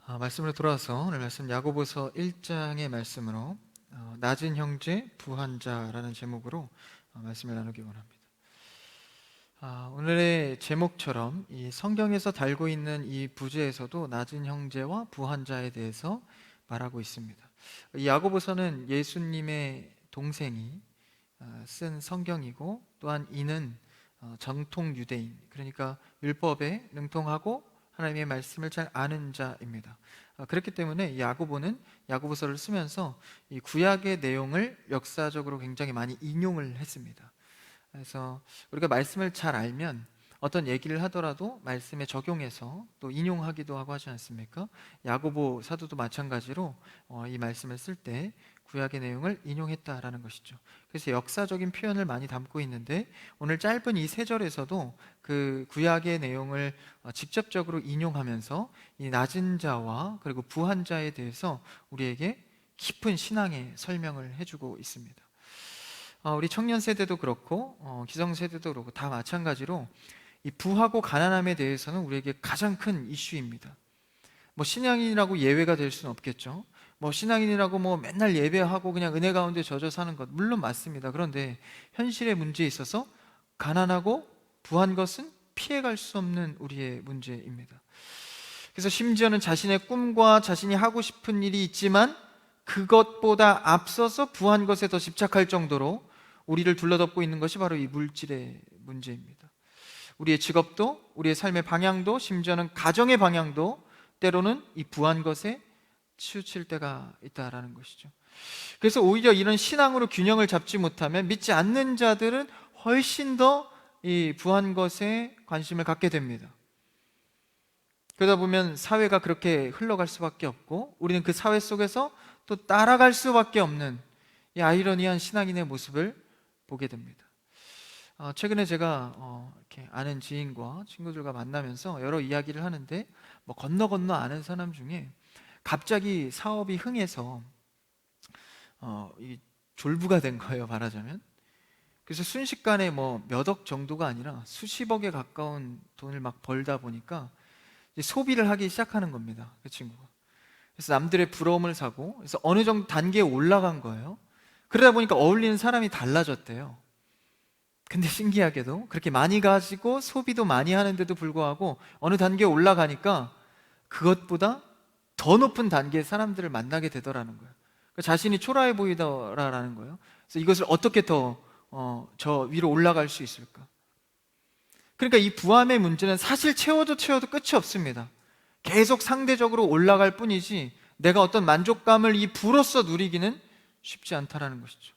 말씀으로 돌아와서 오늘 말씀 야고보서 1장의 말씀으로 낮은 형제 부한 자라는 제목으로 말씀을 나누기 원합니다. 오늘의 제목처럼 이 성경에서 달고 있는 이 부제에서도 낮은 형제와 부한 자에 대해서 말하고 있습니다. 이 야고보서는 예수님의 동생이 쓴 성경이고, 또한 이는 정통 유대인, 그러니까 율법에 능통하고 하나님의 말씀을 잘 아는 자입니다. 그렇기 때문에 이 야고보는 야고보서를 쓰면서 이 구약의 내용을 역사적으로 굉장히 많이 인용을 했습니다. 그래서 우리가 말씀을 잘 알면 어떤 얘기를 하더라도 말씀에 적용해서 또 인용하기도 하고 하지 않습니까? 야고보 사도도 마찬가지로 이 말씀을 쓸 때 구약의 내용을 인용했다라는 것이죠. 그래서 역사적인 표현을 많이 담고 있는데, 오늘 짧은 이 세 절에서도 그 구약의 내용을 직접적으로 인용하면서 이 낮은 자와 그리고 부한 자에 대해서 우리에게 깊은 신앙의 설명을 해주고 있습니다. 우리 청년 세대도 그렇고 기성 세대도 그렇고 다 마찬가지로 이 부하고 가난함에 대해서는 우리에게 가장 큰 이슈입니다. 뭐 신앙인이라고 예외가 될 수는 없겠죠. 뭐 신앙인이라고 뭐 맨날 예배하고 그냥 은혜 가운데 젖어 사는 것 물론 맞습니다. 그런데 현실의 문제에 있어서 가난하고 부한 것은 피해갈 수 없는 우리의 문제입니다. 그래서 심지어는 자신의 꿈과 자신이 하고 싶은 일이 있지만 그것보다 앞서서 부한 것에 더 집착할 정도로 우리를 둘러덮고 있는 것이 바로 이 물질의 문제입니다. 우리의 직업도, 우리의 삶의 방향도, 심지어는 가정의 방향도 때로는 이 부한 것에 치우칠 때가 있다라는 것이죠. 그래서 오히려 이런 신앙으로 균형을 잡지 못하면 믿지 않는 자들은 훨씬 더 이 부한 것에 관심을 갖게 됩니다. 그러다 보면 사회가 그렇게 흘러갈 수밖에 없고, 우리는 그 사회 속에서 또 따라갈 수밖에 없는 이 아이러니한 신앙인의 모습을 보게 됩니다. 최근에 제가 이렇게 아는 지인과 친구들과 만나면서 여러 이야기를 하는데, 뭐 건너 아는 사람 중에 갑자기 사업이 흥해서 이 졸부가 된 거예요, 말하자면. 그래서 순식간에 뭐 몇 억 정도가 아니라 수십억에 가까운 돈을 막 벌다 보니까 이제 소비를 하기 시작하는 겁니다, 그 친구가. 그래서 남들의 부러움을 사고, 그래서 어느 정도 단계에 올라간 거예요. 그러다 보니까 어울리는 사람이 달라졌대요. 근데 신기하게도 그렇게 많이 가지고 소비도 많이 하는데도 불구하고 어느 단계에 올라가니까 그것보다 더 높은 단계의 사람들을 만나게 되더라는 거예요. 그러니까 자신이 초라해 보이더라라는 거예요. 그래서 이것을 어떻게 더 저 위로 올라갈 수 있을까? 그러니까 이 부함의 문제는 사실 채워도 끝이 없습니다. 계속 상대적으로 올라갈 뿐이지 내가 어떤 만족감을 이 부로써 누리기는 쉽지 않다라는 것이죠.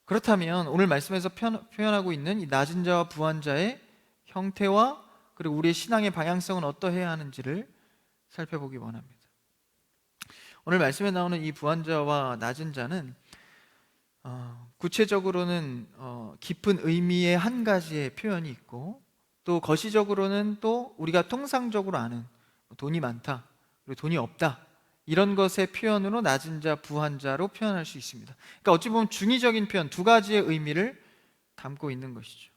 그렇다면 오늘 말씀에서 표현하고 있는 이 낮은 자와 부한 자의 형태와 그리고 우리의 신앙의 방향성은 어떠해야 하는지를 살펴보기 원합니다. 오늘 말씀에 나오는 이 부한 자와 낮은 자는 구체적으로는 깊은 의미의 한 가지의 표현이 있고, 또 거시적으로는 또 우리가 통상적으로 아는 돈이 많다, 그리고 돈이 없다, 이런 것의 표현으로 낮은 자, 부한 자로 표현할 수 있습니다. 그러니까 어찌 보면 중의적인 표현 두 가지의 의미를 담고 있는 것이죠.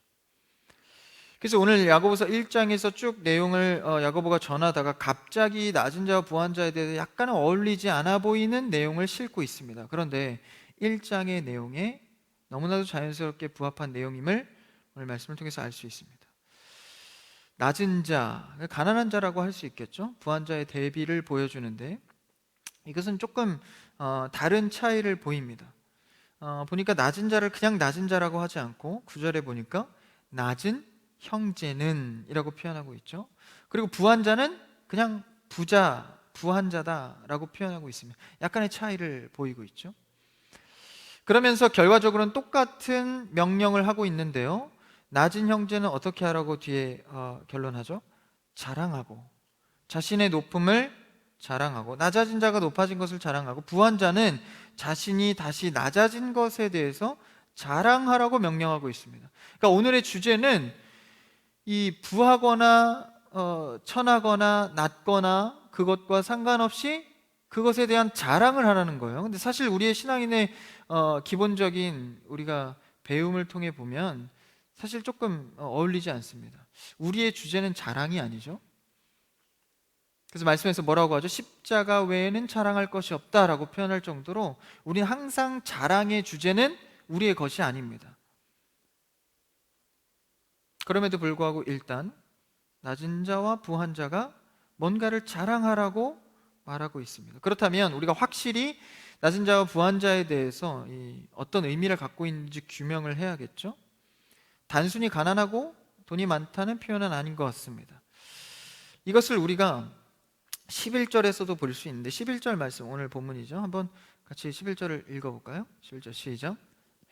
그래서 오늘 야고보서 1장에서 쭉 내용을 야고보가 전하다가 갑자기 낮은 자와 부한 자에 대해서 약간 어울리지 않아 보이는 내용을 싣고 있습니다. 그런데 1장의 내용에 너무나도 자연스럽게 부합한 내용임을 오늘 말씀을 통해서 알 수 있습니다. 낮은 자, 가난한 자라고 할 수 있겠죠. 부한 자의 대비를 보여주는데 이것은 조금 다른 차이를 보입니다. 보니까 낮은 자를 그냥 낮은 자라고 하지 않고 9절에 보니까 낮은 형제는 이라고 표현하고 있죠. 그리고 부한 자는 그냥 부자, 부한 자다라고 표현하고 있습니다. 약간의 차이를 보이고 있죠. 그러면서 결과적으로는 똑같은 명령을 하고 있는데요, 낮은 형제는 어떻게 하라고 뒤에 결론하죠? 자랑하고, 자신의 높음을 자랑하고, 낮아진 자가 높아진 것을 자랑하고, 부한 자는 자신이 다시 낮아진 것에 대해서 자랑하라고 명령하고 있습니다. 그러니까 오늘의 주제는 이 부하거나 천하거나 낮거나 그것과 상관없이 그것에 대한 자랑을 하라는 거예요. 근데 사실 우리의 신앙인의 기본적인 우리가 배움을 통해 보면 사실 조금 어울리지 않습니다. 우리의 주제는 자랑이 아니죠. 그래서 말씀에서 뭐라고 하죠? 십자가 외에는 자랑할 것이 없다라고 표현할 정도로 우리는 항상 자랑의 주제는 우리의 것이 아닙니다. 그럼에도 불구하고 일단 낮은 자와 부한 자가 뭔가를 자랑하라고 말하고 있습니다. 그렇다면 우리가 확실히 낮은 자와 부한 자에 대해서 어떤 의미를 갖고 있는지 규명을 해야겠죠? 단순히 가난하고 돈이 많다는 표현은 아닌 것 같습니다. 이것을 우리가 11절에서도 볼 수 있는데 11절 말씀, 오늘 본문이죠. 한번 같이 11절을 읽어볼까요? 11절 시작.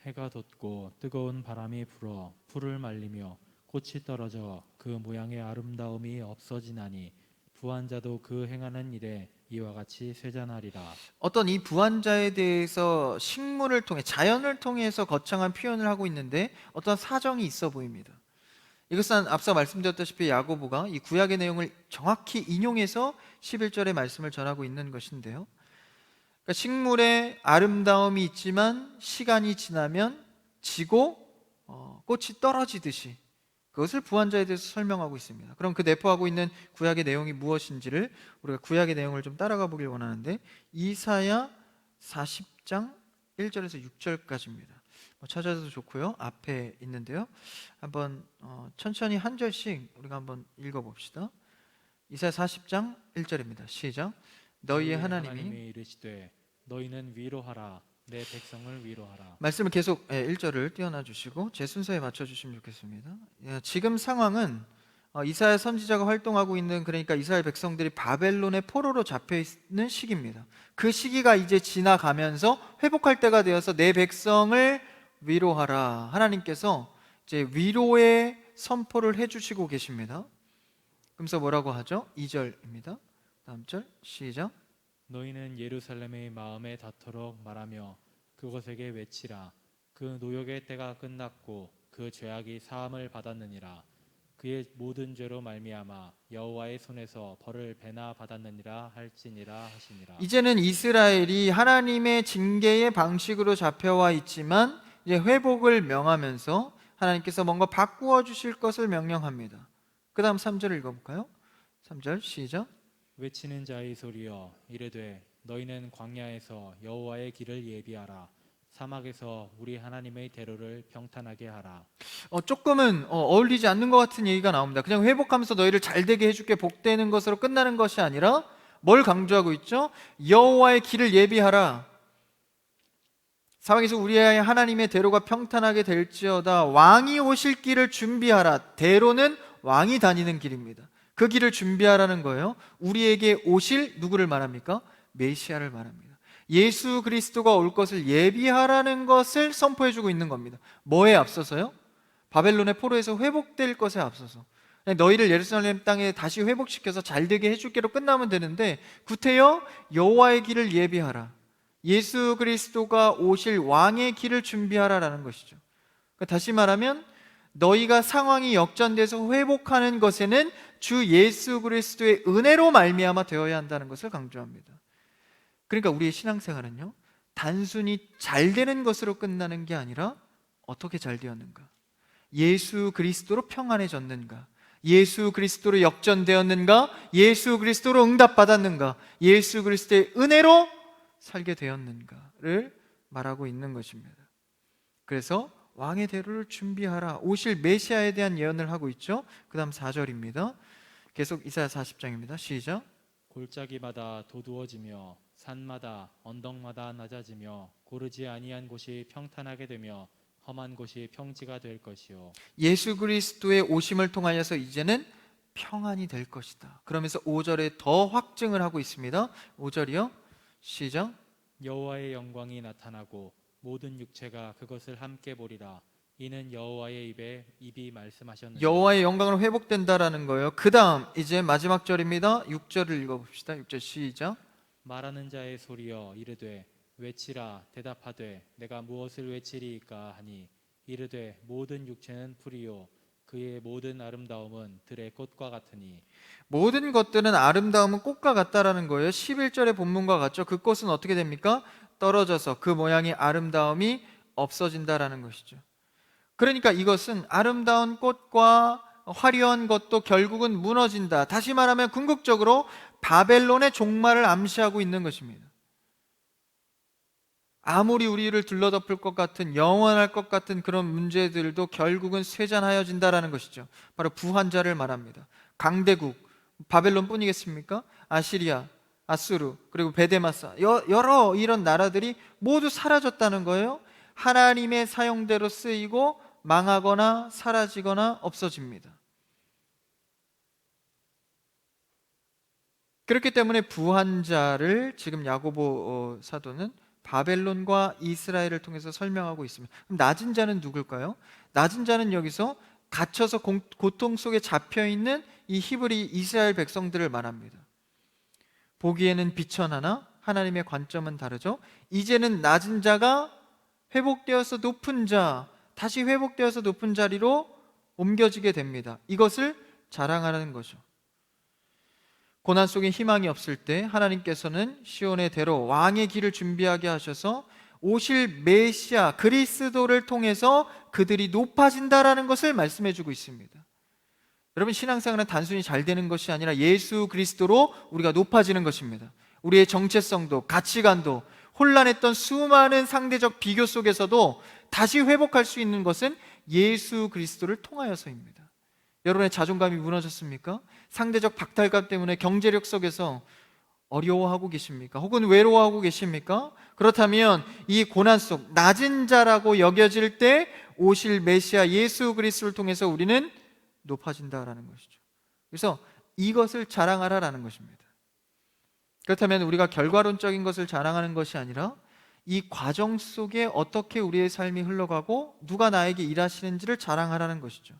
해가 돋고 뜨거운 바람이 불어 풀을 말리며 꽃이 떨어져 그 모양의 아름다움이 없어지나니 부한 자도 그 행하는 일에 이와 같이 쇠잔하리라. 어떤 이 부한 자에 대해서 식물을 통해, 자연을 통해서 거창한 표현을 하고 있는데 어떤 사정이 있어 보입니다. 이것은 앞서 말씀드렸다시피 야고보가 이 구약의 내용을 정확히 인용해서 11절의 말씀을 전하고 있는 것인데요. 그러니까 식물의 아름다움이 있지만 시간이 지나면 지고 꽃이 떨어지듯이 그것을 부한 자에 대해서 설명하고 있습니다. 그럼 그 내포하고 있는 구약의 내용이 무엇인지를 우리가 구약의 내용을 좀 따라가 보길 원하는데 이사야 40장 1절에서 6절까지입니다. 찾아도 좋고요. 앞에 있는데요. 한번 천천히 한 절씩 우리가 한번 읽어봅시다. 이사야 40장 1절입니다. 시작. 너희의 하나님이 이르시되 너희는 위로하라 내 백성을 위로하라. 말씀을 계속 1절을 띄워놔 주시고 제 순서에 맞춰주시면 좋겠습니다. 지금 상황은 이사야 선지자가 활동하고 있는, 그러니까 이스라엘 백성들이 바벨론의 포로로 잡혀 있는 시기입니다. 그 시기가 이제 지나가면서 회복할 때가 되어서 내 백성을 위로하라, 하나님께서 이제 위로의 선포를 해주시고 계십니다. 그러면서 뭐라고 하죠? 2절입니다. 다음 절 시작. 너희는 예루살렘의 마음에 닿도록 말하며 그곳에게 외치라. 그 노역의 때가 끝났고 그 죄악이 사함을 받았느니라. 그의 모든 죄로 말미암아 여호와의 손에서 벌을 배나 받았느니라 할지니라 하시니라. 이제는 이스라엘이 하나님의 징계의 방식으로 잡혀와 있지만 이제 회복을 명하면서 하나님께서 뭔가 바꾸어 주실 것을 명령합니다. 그 다음 3절 읽어볼까요? 3절 시작. 외치는 자의 소리여 이르되 너희는 광야에서 여호와의 길을 예비하라. 사막에서 우리 하나님의 대로를 평탄하게 하라. 조금은 어울리지 않는 것 같은 얘기가 나옵니다. 그냥 회복하면서 너희를 잘되게 해줄게, 복되는 것으로 끝나는 것이 아니라 뭘 강조하고 있죠? 여호와의 길을 예비하라. 사막에서 우리 하나님의 대로가 평탄하게 될지어다. 왕이 오실 길을 준비하라. 대로는 왕이 다니는 길입니다. 그 길을 준비하라는 거예요. 우리에게 오실 누구를 말합니까? 메시아를 말합니다. 예수 그리스도가 올 것을 예비하라는 것을 선포해주고 있는 겁니다. 뭐에 앞서서요? 바벨론의 포로에서 회복될 것에 앞서서. 너희를 예루살렘 땅에 다시 회복시켜서 잘되게 해줄게로 끝나면 되는데 구태여 여호와의 길을 예비하라. 예수 그리스도가 오실 왕의 길을 준비하라라는 것이죠. 다시 말하면 너희가 상황이 역전돼서 회복하는 것에는 주 예수 그리스도의 은혜로 말미암아 되어야 한다는 것을 강조합니다. 그러니까 우리의 신앙생활은요, 단순히 잘 되는 것으로 끝나는 게 아니라 어떻게 잘 되었는가, 예수 그리스도로 평안해졌는가, 예수 그리스도로 역전되었는가, 예수 그리스도로 응답받았는가, 예수 그리스도의 은혜로 살게 되었는가를 말하고 있는 것입니다. 그래서 왕의 대로를 준비하라, 오실 메시아에 대한 예언을 하고 있죠. 그 다음 4절입니다. 계속 이사야 40장입니다. 시작. 골짜기마다 도두어지며 산마다 언덕마다 낮아지며 고르지 아니한 곳이 평탄하게 되며 험한 곳이 평지가 될 것이요. 예수 그리스도의 오심을 통하여서 이제는 평안이 될 것이다. 그러면서 5절에 더 확증을 하고 있습니다. 5절이요. 시작. 여호와의 영광이 나타나고 모든 육체가 그것을 함께 보리라. 이는 여호와의 입이 말씀하셨느니라. 여호와의 영광으로 회복된다라는 거예요. 그 다음 이제 마지막 절입니다. 6절을 읽어봅시다. 6절 시작. 말하는 자의 소리여 이르되 외치라. 대답하되 내가 무엇을 외치리이까 하니 이르되 모든 육체는 풀이요 그의 모든 아름다움은 들의 꽃과 같으니. 모든 것들은 아름다움은 꽃과 같다라는 거예요. 11절의 본문과 같죠. 그 꽃은 어떻게 됩니까? 떨어져서 그 모양의 아름다움이 없어진다라는 것이죠. 그러니까 이것은 아름다운 꽃과 화려한 것도 결국은 무너진다. 다시 말하면 궁극적으로 바벨론의 종말을 암시하고 있는 것입니다. 아무리 우리를 둘러덮을 것 같은, 영원할 것 같은 그런 문제들도 결국은 쇠잔하여진다라는 것이죠. 바로 부한자를 말합니다. 강대국 바벨론뿐이겠습니까? 아시리아, 아수르, 그리고 베데마사, 여러 이런 나라들이 모두 사라졌다는 거예요. 하나님의 사용대로 쓰이고 망하거나 사라지거나 없어집니다. 그렇기 때문에 부한자를 지금 야고보 사도는 바벨론과 이스라엘을 통해서 설명하고 있습니다. 그럼 낮은 자는 누굴까요? 낮은 자는 여기서 갇혀서 고통 속에 잡혀 있는 이 히브리 이스라엘 백성들을 말합니다. 보기에는 비천하나 하나님의 관점은 다르죠. 이제는 낮은 자가 회복되어서 높은 자, 다시 회복되어서 높은 자리로 옮겨지게 됩니다. 이것을 자랑하는 거죠. 고난 속에 희망이 없을 때 하나님께서는 시온의 대로 왕의 길을 준비하게 하셔서 오실 메시아 그리스도를 통해서 그들이 높아진다라는 것을 말씀해 주고 있습니다. 여러분, 신앙생활은 단순히 잘 되는 것이 아니라 예수 그리스도로 우리가 높아지는 것입니다. 우리의 정체성도 가치관도 혼란했던 수많은 상대적 비교 속에서도 다시 회복할 수 있는 것은 예수 그리스도를 통하여서입니다. 여러분의 자존감이 무너졌습니까? 상대적 박탈감 때문에 경제력 속에서 어려워하고 계십니까? 혹은 외로워하고 계십니까? 그렇다면 이 고난 속 낮은 자라고 여겨질 때 오실 메시아 예수 그리스도를 통해서 우리는 높아진다라는 것이죠. 그래서 이것을 자랑하라라는 것입니다. 그렇다면 우리가 결과론적인 것을 자랑하는 것이 아니라 이 과정 속에 어떻게 우리의 삶이 흘러가고 누가 나에게 일하시는지를 자랑하라는 것이죠.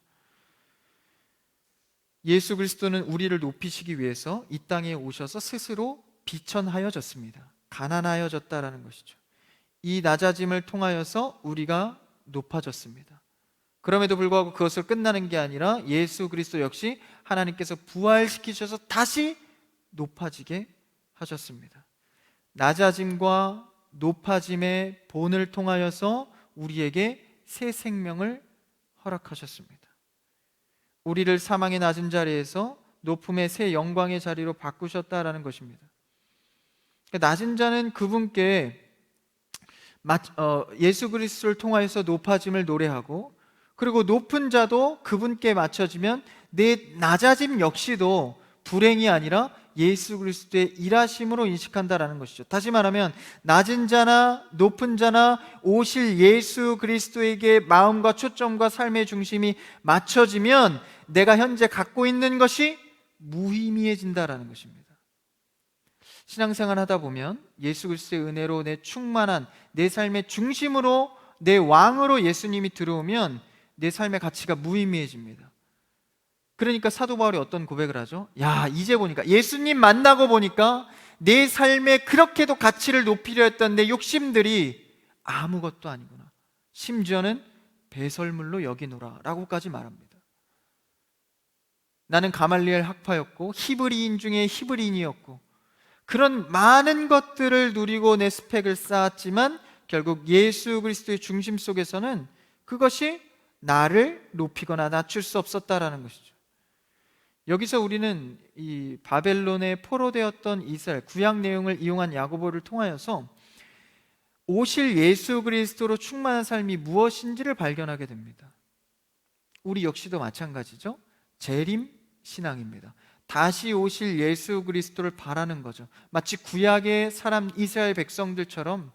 예수 그리스도는 우리를 높이시기 위해서 이 땅에 오셔서 스스로 비천하여졌습니다. 가난하여졌다라는 것이죠. 이 낮아짐을 통하여서 우리가 높아졌습니다. 그럼에도 불구하고 그것을 끝나는 게 아니라 예수 그리스도 역시 하나님께서 부활시키셔서 다시 높아지게 하셨습니다. 낮아짐과 높아짐의 본을 통하여서 우리에게 새 생명을 허락하셨습니다. 우리를 사망의 낮은 자리에서 높음의 새 영광의 자리로 바꾸셨다라는 것입니다. 낮은 자는 그분께 예수 그리스도를 통하여서 높아짐을 노래하고, 그리고 높은 자도 그분께 맞춰지면 내 낮아짐 역시도 불행이 아니라 예수 그리스도의 일하심으로 인식한다라는 것이죠. 다시 말하면 낮은 자나 높은 자나 오실 예수 그리스도에게 마음과 초점과 삶의 중심이 맞춰지면 내가 현재 갖고 있는 것이 무의미해진다라는 것입니다. 신앙생활 하다 보면 예수 그리스도의 은혜로 내 충만한 내 삶의 중심으로 내 왕으로 예수님이 들어오면 내 삶의 가치가 무의미해집니다. 그러니까 사도 바울이 어떤 고백을 하죠? 야, 이제 보니까, 예수님 만나고 보니까 내 삶에 그렇게도 가치를 높이려 했던 내 욕심들이 아무것도 아니구나. 심지어는 배설물로 여기노라 라고까지 말합니다. 나는 가말리엘 학파였고 히브리인 중에 히브리인이었고 그런 많은 것들을 누리고 내 스펙을 쌓았지만 결국 예수 그리스도의 중심 속에서는 그것이 나를 높이거나 낮출 수 없었다라는 것이죠. 여기서 우리는 이 바벨론에 포로되었던 이스라엘 구약 내용을 이용한 야고보를 통하여서 오실 예수 그리스도로 충만한 삶이 무엇인지를 발견하게 됩니다. 우리 역시도 마찬가지죠. 재림 신앙입니다. 다시 오실 예수 그리스도를 바라는 거죠. 마치 구약의 사람 이스라엘 백성들처럼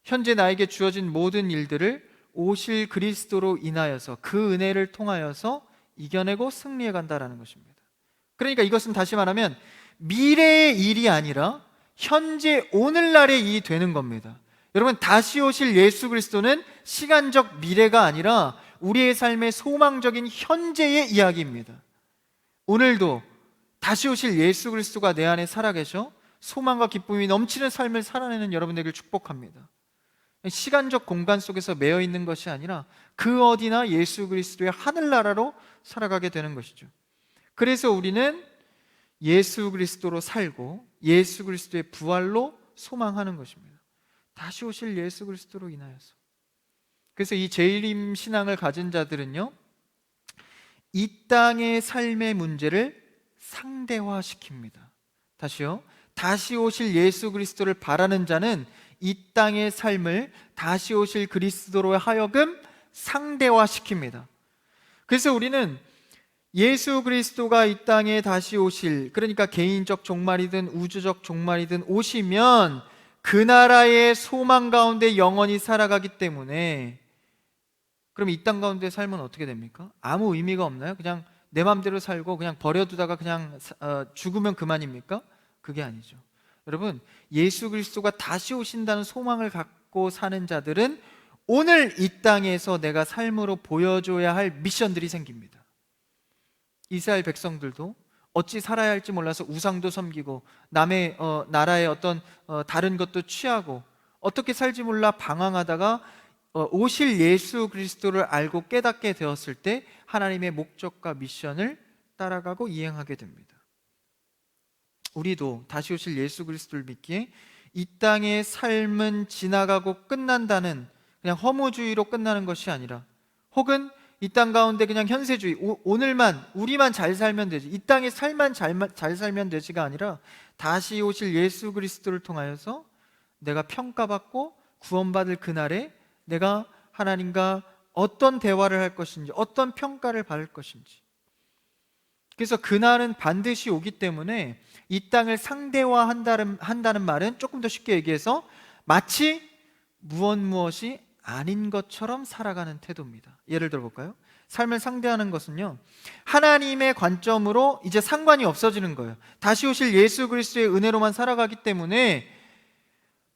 현재 나에게 주어진 모든 일들을 오실 그리스도로 인하여서 그 은혜를 통하여서 이겨내고 승리해 간다라는 것입니다. 그러니까 이것은 다시 말하면 미래의 일이 아니라 현재 오늘날의 일이 되는 겁니다. 여러분, 다시 오실 예수 그리스도는 시간적 미래가 아니라 우리의 삶의 소망적인 현재의 이야기입니다. 오늘도 다시 오실 예수 그리스도가 내 안에 살아계셔 소망과 기쁨이 넘치는 삶을 살아내는 여러분에게 축복합니다. 시간적 공간 속에서 매여 있는 것이 아니라 그 어디나 예수 그리스도의 하늘나라로 살아가게 되는 것이죠. 그래서 우리는 예수 그리스도로 살고 예수 그리스도의 부활로 소망하는 것입니다. 다시 오실 예수 그리스도로 인하여서. 그래서 이 재림 신앙을 가진 자들은요, 이 땅의 삶의 문제를 상대화시킵니다. 다시요. 다시 오실 예수 그리스도를 바라는 자는 이 땅의 삶을 다시 오실 그리스도로 하여금 상대화시킵니다. 그래서 우리는 예수 그리스도가 이 땅에 다시 오실, 그러니까 개인적 종말이든 우주적 종말이든 오시면 그 나라의 소망 가운데 영원히 살아가기 때문에, 그럼 이 땅 가운데 삶은 어떻게 됩니까? 아무 의미가 없나요? 그냥 내 맘대로 살고 그냥 버려두다가 그냥 죽으면 그만입니까? 그게 아니죠. 여러분, 예수 그리스도가 다시 오신다는 소망을 갖고 사는 자들은 오늘 이 땅에서 내가 삶으로 보여줘야 할 미션들이 생깁니다. 이스라엘 백성들도 어찌 살아야 할지 몰라서 우상도 섬기고 남의 나라의 어떤 다른 것도 취하고 어떻게 살지 몰라 방황하다가 오실 예수 그리스도를 알고 깨닫게 되었을 때 하나님의 목적과 미션을 따라가고 이행하게 됩니다. 우리도 다시 오실 예수 그리스도를 믿기에 이 땅의 삶은 지나가고 끝난다는 그냥 허무주의로 끝나는 것이 아니라, 혹은 이 땅 가운데 그냥 현세주의, 오늘만 우리만 잘 살면 되지, 이 땅의 삶만 잘 살면 되지가 아니라 다시 오실 예수 그리스도를 통하여서 내가 평가받고 구원받을 그날에 내가 하나님과 어떤 대화를 할 것인지, 어떤 평가를 받을 것인지. 그래서 그날은 반드시 오기 때문에 이 땅을 상대화한다는 말은 조금 더 쉽게 얘기해서 마치 무엇이 아닌 것처럼 살아가는 태도입니다. 예를 들어 볼까요? 삶을 상대하는 것은요, 하나님의 관점으로 이제 상관이 없어지는 거예요. 다시 오실 예수 그리스도의 은혜로만 살아가기 때문에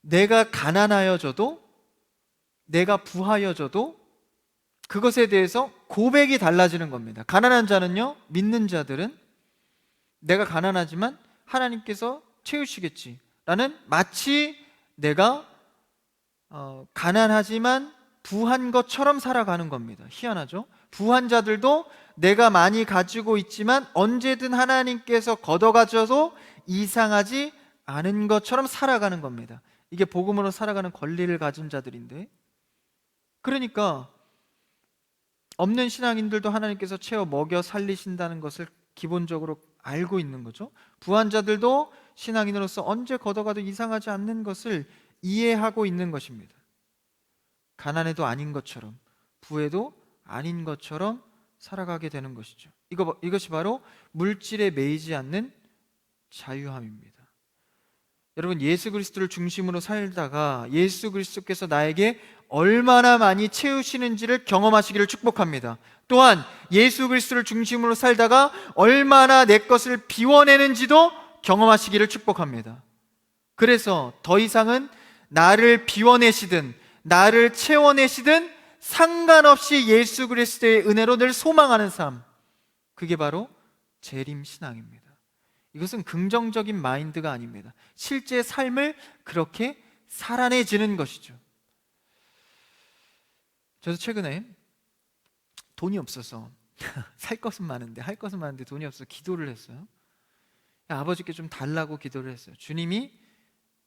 내가 가난하여져도, 내가 부하여져도 그것에 대해서 고백이 달라지는 겁니다. 가난한 자는요, 믿는 자들은 내가 가난하지만 하나님께서 채우시겠지 라는, 마치 내가 가난하지만 부한 것처럼 살아가는 겁니다. 희한하죠? 부한 자들도 내가 많이 가지고 있지만 언제든 하나님께서 걷어가셔도 이상하지 않은 것처럼 살아가는 겁니다. 이게 복음으로 살아가는 권리를 가진 자들인데, 그러니까 없는 신앙인들도 하나님께서 채워 먹여 살리신다는 것을 기본적으로 알고 있는 거죠. 부한 자들도 신앙인으로서 언제 걷어가도 이상하지 않는 것을 이해하고 있는 것입니다. 가난해도 아닌 것처럼, 부해도 아닌 것처럼 살아가게 되는 것이죠. 이것이 바로 물질에 매이지 않는 자유함입니다. 여러분, 예수 그리스도를 중심으로 살다가 예수 그리스도께서 나에게 얼마나 많이 채우시는지를 경험하시기를 축복합니다. 또한 예수 그리스도를 중심으로 살다가 얼마나 내 것을 비워내는지도 경험하시기를 축복합니다. 그래서 더 이상은 나를 비워내시든 나를 채워내시든 상관없이 예수 그리스도의 은혜로 늘 소망하는 삶, 그게 바로 재림신앙입니다. 이것은 긍정적인 마인드가 아닙니다. 실제 삶을 그렇게 살아내지는 것이죠. 저도 최근에 돈이 없어서 살 것은 많은데, 할 것은 많은데 돈이 없어서 기도를 했어요. 아버지께 좀 달라고 기도를 했어요. 주님이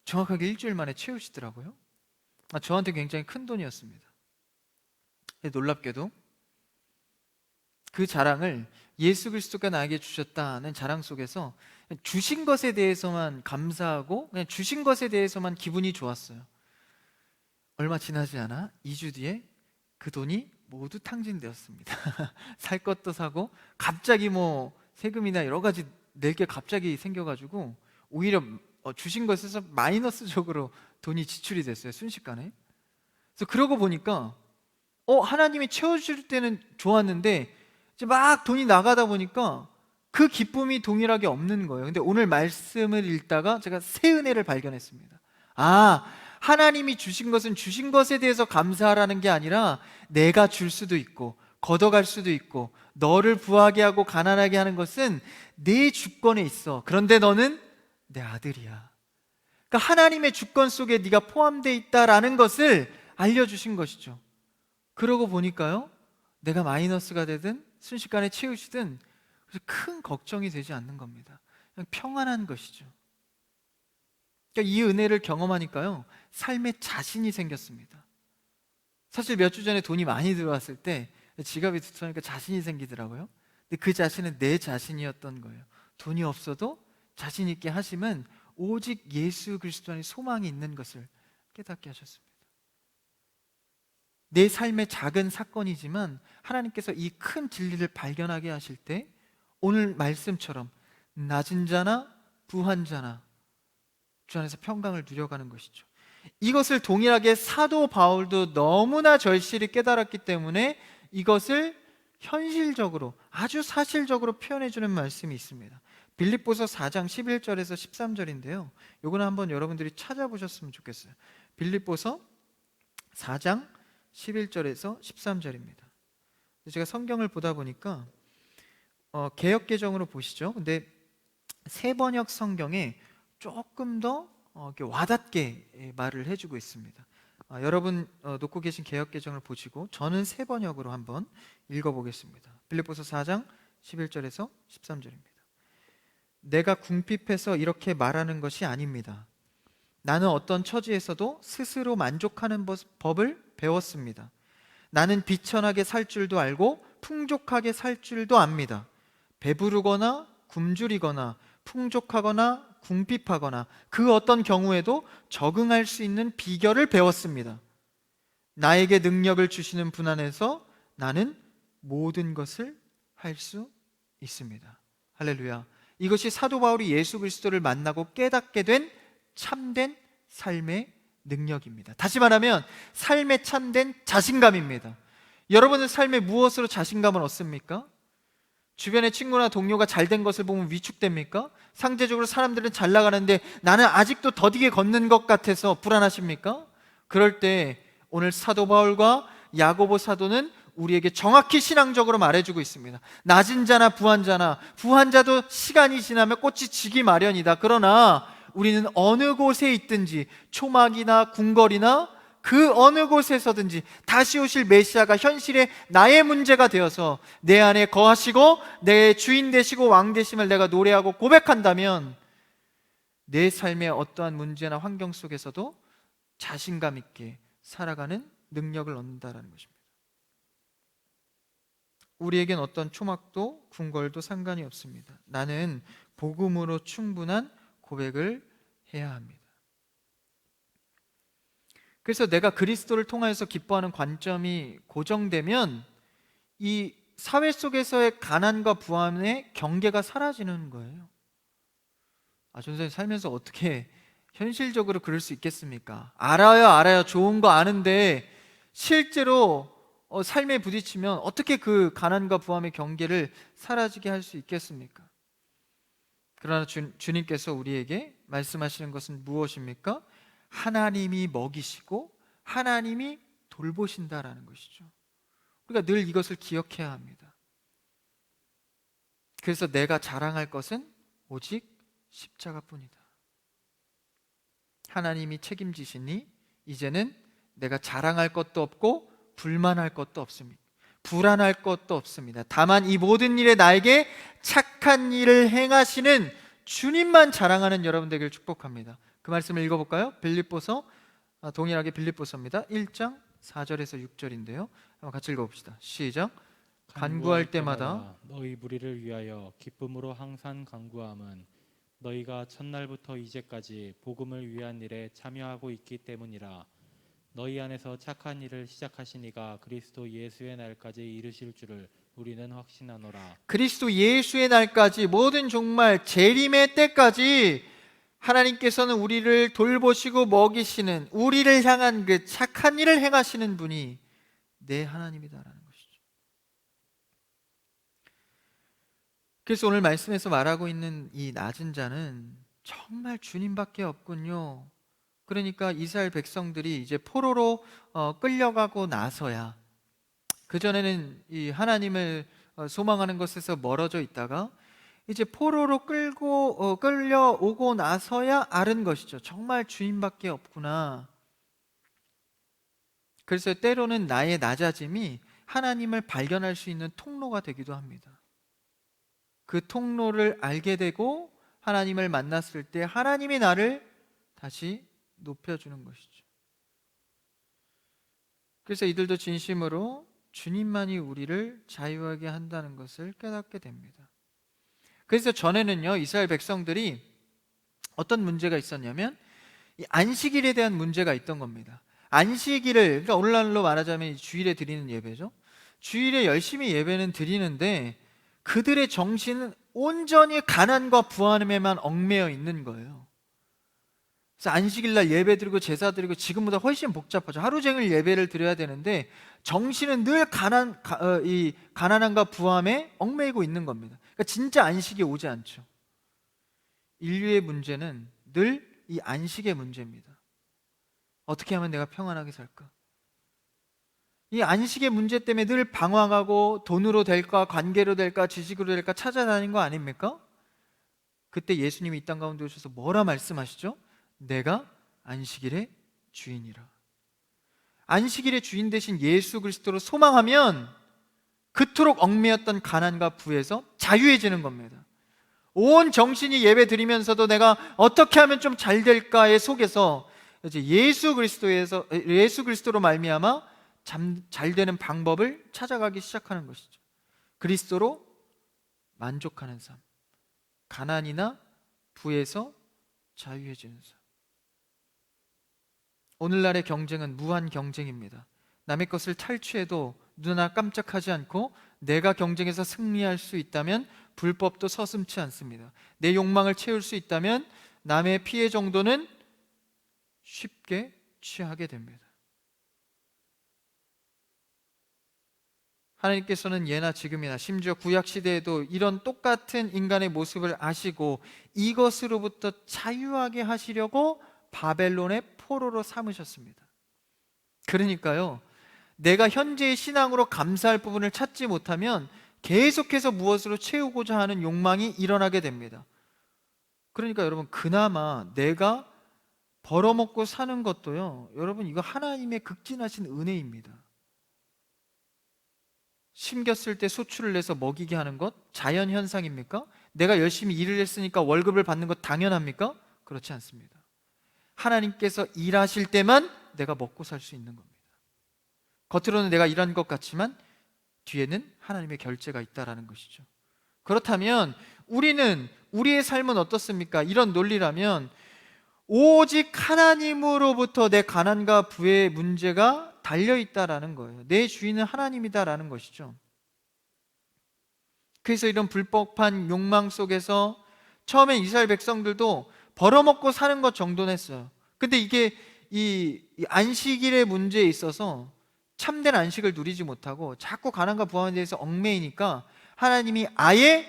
정확하게 일주일 만에 채우시더라고요. 저한테 굉장히 큰 돈이었습니다. 놀랍게도 그 자랑을, 예수 그리스도가 나에게 주셨다는 자랑 속에서 주신 것에 대해서만 감사하고 그냥 주신 것에 대해서만 기분이 좋았어요. 얼마 지나지 않아 2주 뒤에 그 돈이 모두 탕진되었습니다. 살 것도 사고 갑자기 세금이나 여러 가지 낼 게 갑자기 생겨가지고 오히려 주신 것에서 마이너스적으로 돈이 지출이 됐어요, 순식간에. 그래서 그러고 보니까 하나님이 채워줄 때는 좋았는데 이제 막 돈이 나가다 보니까 그 기쁨이 동일하게 없는 거예요. 근데 오늘 말씀을 읽다가 제가 새 은혜를 발견했습니다. 하나님이 주신 것은 주신 것에 대해서 감사하라는 게 아니라 내가 줄 수도 있고 걷어갈 수도 있고 너를 부하게 하고 가난하게 하는 것은 내 주권에 있어. 그런데 너는 내 아들이야. 그러니까 하나님의 주권 속에 네가 포함되어 있다라는 것을 알려주신 것이죠. 그러고 보니까요, 내가 마이너스가 되든 순식간에 채우시든 큰 걱정이 되지 않는 겁니다. 그냥 평안한 것이죠. 그러니까 이 은혜를 경험하니까요, 삶에 자신이 생겼습니다. 사실 몇 주 전에 돈이 많이 들어왔을 때 지갑이 두터우니까 자신이 생기더라고요. 근데 그 자신은 내 자신이었던 거예요. 돈이 없어도 자신 있게 하심은 오직 예수 그리스도 안에 소망이 있는 것을 깨닫게 하셨습니다. 내 삶의 작은 사건이지만 하나님께서 이 큰 진리를 발견하게 하실 때 오늘 말씀처럼 낮은 자나 부한 자나 주 안에서 평강을 누려가는 것이죠. 이것을 동일하게 사도 바울도 너무나 절실히 깨달았기 때문에 이것을 현실적으로 아주 사실적으로 표현해 주는 말씀이 있습니다. 빌립보서 4장 11절에서 13절인데요. 이거는 한번 여러분들이 찾아보셨으면 좋겠어요. 빌립보서 4장 11절에서 13절입니다. 제가 성경을 보다 보니까 개역개정으로 보시죠. 근데 새번역 성경에 조금 더 이렇게 와닿게 말을 해주고 있습니다. 여러분 놓고 계신 개역개정을 보시고 저는 새번역으로 한번 읽어보겠습니다. 빌립보서 4장 11절에서 13절입니다. 내가 궁핍해서 이렇게 말하는 것이 아닙니다. 나는 어떤 처지에서도 스스로 만족하는 법을 배웠습니다. 나는 비천하게 살 줄도 알고 풍족하게 살 줄도 압니다. 배부르거나 굶주리거나 풍족하거나 궁핍하거나 그 어떤 경우에도 적응할 수 있는 비결을 배웠습니다. 나에게 능력을 주시는 분 안에서 나는 모든 것을 할 수 있습니다. 할렐루야. 이것이 사도 바울이 예수 그리스도를 만나고 깨닫게 된 참된 삶의 능력입니다. 다시 말하면 삶의 참된 자신감입니다. 여러분은 삶에 무엇으로 자신감을 얻습니까? 주변의 친구나 동료가 잘된 것을 보면 위축됩니까? 상대적으로 사람들은 잘 나가는데 나는 아직도 더디게 걷는 것 같아서 불안하십니까? 그럴 때 오늘 사도 바울과 야고보 사도는 우리에게 정확히 신앙적으로 말해주고 있습니다. 낮은 자나 부한 자나, 부한 자도 시간이 지나면 꽃이 지기 마련이다. 그러나 우리는 어느 곳에 있든지 초막이나 궁궐이나 그 어느 곳에서든지 다시 오실 메시아가 현실의 나의 문제가 되어서 내 안에 거하시고 내 주인 되시고 왕 되심을 내가 노래하고 고백한다면 내 삶의 어떠한 문제나 환경 속에서도 자신감 있게 살아가는 능력을 얻는다라는 것입니다. 우리에겐 어떤 초막도 궁궐도 상관이 없습니다. 나는 복음으로 충분한 고백을 해야 합니다. 그래서 내가 그리스도를 통하여서 기뻐하는 관점이 고정되면 이 사회 속에서의 가난과 부함의 경계가 사라지는 거예요. 전선생님 살면서 어떻게 현실적으로 그럴 수 있겠습니까? 알아요. 좋은 거 아는데 실제로 삶에 부딪히면 어떻게 그 가난과 부함의 경계를 사라지게 할 수 있겠습니까? 그러나 주님께서 우리에게 말씀하시는 것은 무엇입니까? 하나님이 먹이시고 하나님이 돌보신다라는 것이죠. 우리가 늘 이것을 기억해야 합니다. 그래서 내가 자랑할 것은 오직 십자가뿐이다. 하나님이 책임지시니 이제는 내가 자랑할 것도 없고 불만할 것도 없습니다. 불안할 것도 없습니다. 다만 이 모든 일에 나에게 착한 일을 행하시는 주님만 자랑하는 여러분 되기를 축복합니다. 그 말씀을 읽어볼까요? 빌립보서, 동일하게 빌립보서입니다. 1장 4절에서 6절인데요. 한번 같이 읽어봅시다. 시작. 간구할 때마다 너희 무리를 위하여 기쁨으로 항상 간구함은 너희가 첫날부터 이제까지 복음을 위한 일에 참여하고 있기 때문이라. 너희 안에서 착한 일을 시작하신 이가 그리스도 예수의 날까지 이르실 줄을 우리는 확신하노라. 그리스도 예수의 날까지 모든 종말 재림의 때까지 하나님께서는 우리를 돌보시고 먹이시는, 우리를 향한 그 착한 일을 행하시는 분이 내 하나님이다라는 것이죠. 그래서 오늘 말씀에서 말하고 있는 이 낮은 자는 정말 주님밖에 없군요. 그러니까 이스라엘 백성들이 이제 포로로 끌려가고 나서야, 그전에는 이 하나님을 소망하는 것에서 멀어져 있다가 이제 포로로 끌려오고 나서야 알은 것이죠. 정말 주님밖에 없구나. 그래서 때로는 나의 낮아짐이 하나님을 발견할 수 있는 통로가 되기도 합니다. 그 통로를 알게 되고 하나님을 만났을 때 하나님이 나를 다시 높여주는 것이죠. 그래서 이들도 진심으로 주님만이 우리를 자유하게 한다는 것을 깨닫게 됩니다. 그래서 전에는요, 이스라엘 백성들이 어떤 문제가 있었냐면 이 안식일에 대한 문제가 있던 겁니다. 안식일을, 그러니까 오늘날로 말하자면 이 주일에 드리는 예배죠. 주일에 열심히 예배는 드리는데 그들의 정신은 온전히 가난과 부함에만 얽매여 있는 거예요. 그래서 안식일날 예배 드리고 제사 드리고 지금보다 훨씬 복잡하죠. 하루 종일 예배를 드려야 되는데 정신은 늘 이 가난함과 부함에 얽매이고 있는 겁니다. 그러니까 진짜 안식이 오지 않죠. 인류의 문제는 늘 이 안식의 문제입니다. 어떻게 하면 내가 평안하게 살까? 이 안식의 문제 때문에 늘 방황하고 돈으로 될까, 관계로 될까, 지식으로 될까 찾아다닌 거 아닙니까? 그때 예수님이 이 땅 가운데 오셔서 뭐라 말씀하시죠? 내가 안식일의 주인이라. 안식일의 주인 되신 예수 그리스도로 소망하면 그토록 얽매였던 가난과 부에서 자유해지는 겁니다. 온 정신이 예배 드리면서도 내가 어떻게 하면 좀 잘 될까의 속에서 이제 예수 그리스도로 말미암아 잘 되는 방법을 찾아가기 시작하는 것이죠. 그리스도로 만족하는 삶, 가난이나 부에서 자유해지는 삶. 오늘날의 경쟁은 무한 경쟁입니다. 남의 것을 탈취해도 눈 하나 깜짝하지 않고 내가 경쟁에서 승리할 수 있다면 불법도 서슴지 않습니다. 내 욕망을 채울 수 있다면 남의 피해 정도는 쉽게 취하게 됩니다. 하나님께서는 예나 지금이나 심지어 구약 시대에도 이런 똑같은 인간의 모습을 아시고 이것으로부터 자유하게 하시려고 바벨론의 포로로 삼으셨습니다. 그러니까요, 내가 현재의 신앙으로 감사할 부분을 찾지 못하면 계속해서 무엇으로 채우고자 하는 욕망이 일어나게 됩니다. 그러니까 여러분, 그나마 내가 벌어먹고 사는 것도요, 여러분, 이거 하나님의 극진하신 은혜입니다. 심겼을 때 소출을 내서 먹이게 하는 것 자연 현상입니까? 내가 열심히 일을 했으니까 월급을 받는 것 당연합니까? 그렇지 않습니다. 하나님께서 일하실 때만 내가 먹고 살 수 있는 겁니다. 겉으로는 내가 일한 것 같지만 뒤에는 하나님의 결제가 있다라는 것이죠. 그렇다면 우리의 삶은 어떻습니까? 이런 논리라면 오직 하나님으로부터 내 가난과 부의 문제가 달려있다라는 거예요. 내 주인은 하나님이다라는 것이죠. 그래서 이런 불법한 욕망 속에서 처음엔 이스라엘 백성들도 벌어먹고 사는 것 정도는 했어요. 근데 이게 이 안식일의 문제에 있어서 참된 안식을 누리지 못하고 자꾸 가난과 부함에 대해서 얽매이니까 하나님이 아예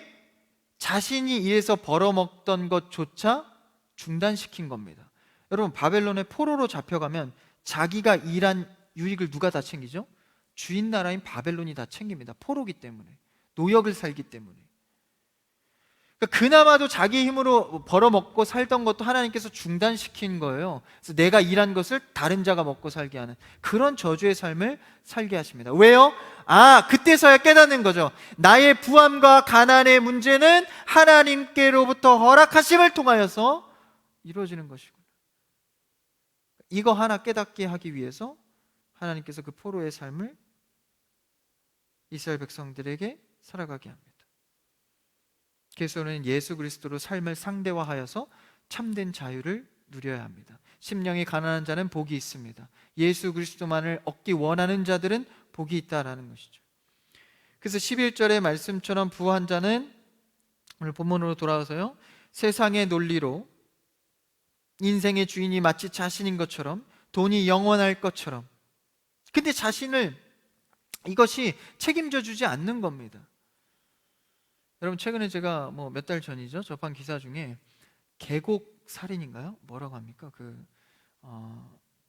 자신이 일해서 벌어먹던 것조차 중단시킨 겁니다. 여러분, 바벨론의 포로로 잡혀가면 자기가 일한 유익을 누가 다 챙기죠? 주인 나라인 바벨론이 다 챙깁니다. 포로기 때문에, 노역을 살기 때문에. 그러니까 그나마도 자기 힘으로 벌어먹고 살던 것도 하나님께서 중단시킨 거예요. 그래서 내가 일한 것을 다른 자가 먹고 살게 하는 그런 저주의 삶을 살게 하십니다. 왜요? 그때서야 깨닫는 거죠. 나의 부함과 가난의 문제는 하나님께로부터 허락하심을 통하여서 이루어지는 것이구나. 이거 하나 깨닫게 하기 위해서 하나님께서 그 포로의 삶을 이스라엘 백성들에게 살아가게 합니다. 그래서 우리는 예수 그리스도로 삶을 상대화하여서 참된 자유를 누려야 합니다. 심령이 가난한 자는 복이 있습니다. 예수 그리스도만을 얻기 원하는 자들은 복이 있다라는 것이죠. 그래서 11절의 말씀처럼 부한 자는, 오늘 본문으로 돌아와서요, 세상의 논리로 인생의 주인이 마치 자신인 것처럼, 돈이 영원할 것처럼, 근데 자신을 이것이 책임져 주지 않는 겁니다. 여러분, 최근에 제가 몇 달 전이죠, 접한 기사 중에 계곡 살인인가요? 뭐라고 합니까?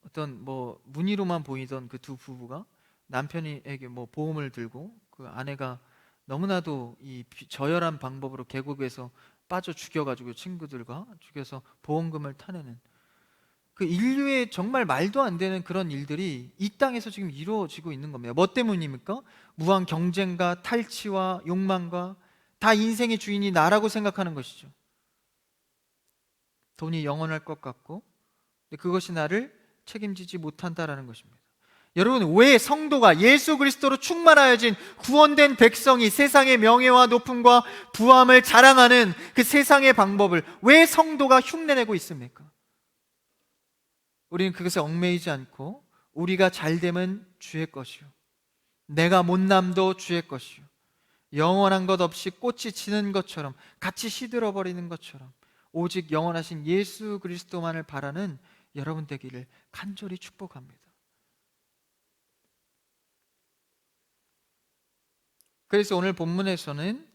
어떤 무늬로만 보이던 그 두 부부가 남편에게 보험을 들고 그 아내가 너무나도 이 저열한 방법으로 계곡에서 빠져 죽여가지고 친구들과 죽여서 보험금을 타내는 그 인류의 정말 말도 안 되는 그런 일들이 이 땅에서 지금 이루어지고 있는 겁니다. 뭐 때문입니까? 무한 경쟁과 탈취와 욕망과, 다 인생의 주인이 나라고 생각하는 것이죠. 돈이 영원할 것 같고, 근데 그것이 나를 책임지지 못한다라는 것입니다. 여러분, 왜 성도가 예수 그리스도로 충만하여진 구원된 백성이 세상의 명예와 높음과 부함을 자랑하는 그 세상의 방법을 왜 성도가 흉내내고 있습니까? 우리는 그것에 얽매이지 않고 우리가 잘되면 주의 것이요 내가 못남도 주의 것이요 영원한 것 없이 꽃이 지는 것처럼 같이 시들어버리는 것처럼 오직 영원하신 예수 그리스도만을 바라는 여러분 되기를 간절히 축복합니다. 그래서 오늘 본문에서는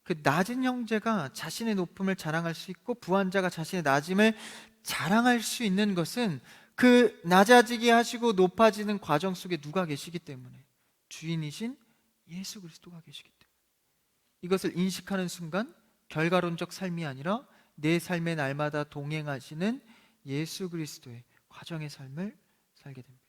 그 낮은 형제가 자신의 높음을 자랑할 수 있고 부한자가 자신의 낮음을 자랑할 수 있는 것은 그 낮아지게 하시고 높아지는 과정 속에 누가 계시기 때문에, 주인이신 예수 그리스도가 계시기 때문에 이것을 인식하는 순간 결과론적 삶이 아니라 내 삶의 날마다 동행하시는 예수 그리스도의 과정의 삶을 살게 됩니다.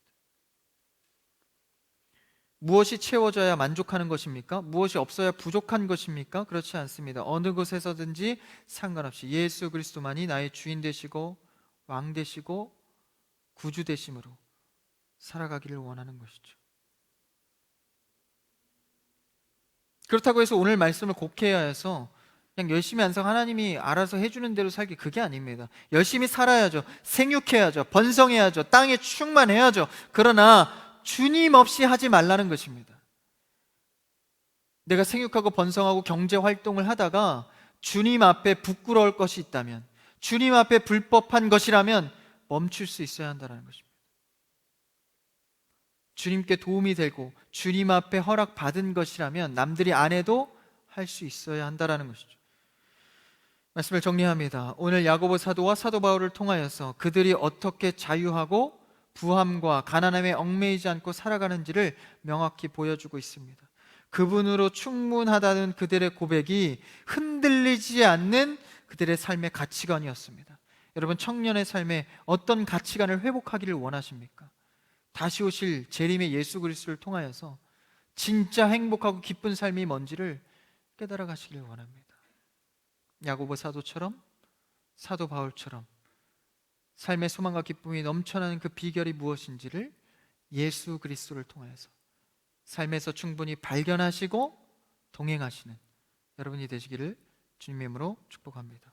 무엇이 채워져야 만족하는 것입니까? 무엇이 없어야 부족한 것입니까? 그렇지 않습니다. 어느 곳에서든지 상관없이 예수 그리스도만이 나의 주인 되시고 왕 되시고 구주 되심으로 살아가기를 원하는 것이죠. 그렇다고 해서 오늘 말씀을 곡해야 해서 그냥 열심히 안 살고 하나님이 알아서 해주는 대로 살기, 그게 아닙니다. 열심히 살아야죠. 생육해야죠. 번성해야죠. 땅에 충만해야죠. 그러나 주님 없이 하지 말라는 것입니다. 내가 생육하고 번성하고 경제 활동을 하다가 주님 앞에 부끄러울 것이 있다면, 주님 앞에 불법한 것이라면 멈출 수 있어야 한다는 것입니다. 주님께 도움이 되고 주님 앞에 허락받은 것이라면 남들이 안 해도 할 수 있어야 한다는 것이죠. 말씀을 정리합니다. 오늘 야고보 사도와 사도 바울을 통하여서 그들이 어떻게 자유하고 부함과 가난함에 얽매이지 않고 살아가는지를 명확히 보여주고 있습니다. 그분으로 충분하다는 그들의 고백이 흔들리지 않는 그들의 삶의 가치관이었습니다. 여러분, 청년의 삶에 어떤 가치관을 회복하기를 원하십니까? 다시 오실 재림의 예수 그리스도를 통하여서 진짜 행복하고 기쁜 삶이 뭔지를 깨달아 가시길 원합니다. 야고보 사도처럼, 사도 바울처럼 삶의 소망과 기쁨이 넘쳐나는 그 비결이 무엇인지를 예수 그리스도를 통하여서 삶에서 충분히 발견하시고 동행하시는 여러분이 되시기를 주님의 이름으로 축복합니다.